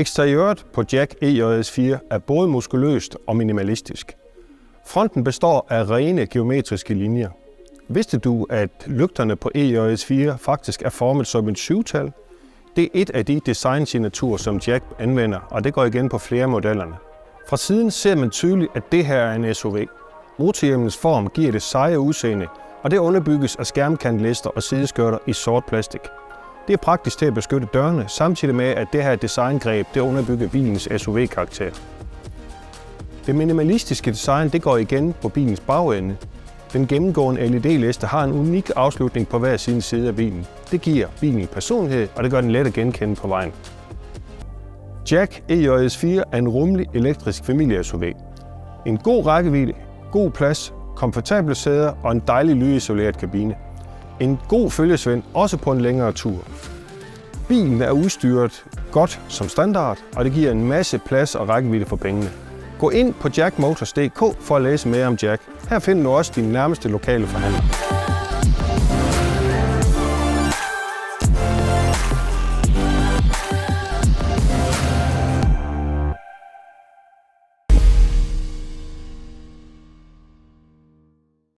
Eksteriøret på Jack EJS4 er både muskuløst og minimalistisk. Fronten består af rene geometriske linjer. Vidste du, at lygterne på EJS4 faktisk er formet som et 7-tal? Det er et af de designsignaturer, som Jack anvender, og det går igen på flere modellerne. Fra siden ser man tydeligt, at det her er en SUV. Motorhjelmens form giver det seje udseende, og det underbygges af skærmkantlister og sideskørter i sort plastik. Det er praktisk til at beskytte dørene, samtidig med, at det her designgreb det underbygger bilens SUV-karakter. Det minimalistiske design det går igen på bilens bagende. Den gennemgående LED-liste har en unik afslutning på hver sin side af bilen. Det giver bilen personlighed, og det gør den let at genkende på vejen. Jack EJS4 er en rummelig elektrisk familie-SUV. En god rækkevidde, god plads, komfortable sæder og en dejlig lydisoleret kabine. En god følgesvend også på en længere tur. Bilen er udstyret godt som standard, og det giver en masse plads og rækkevidde for pengene. Gå ind på jackmotors.dk for at læse mere om Jack. Her finder du også din nærmeste lokale forhandler.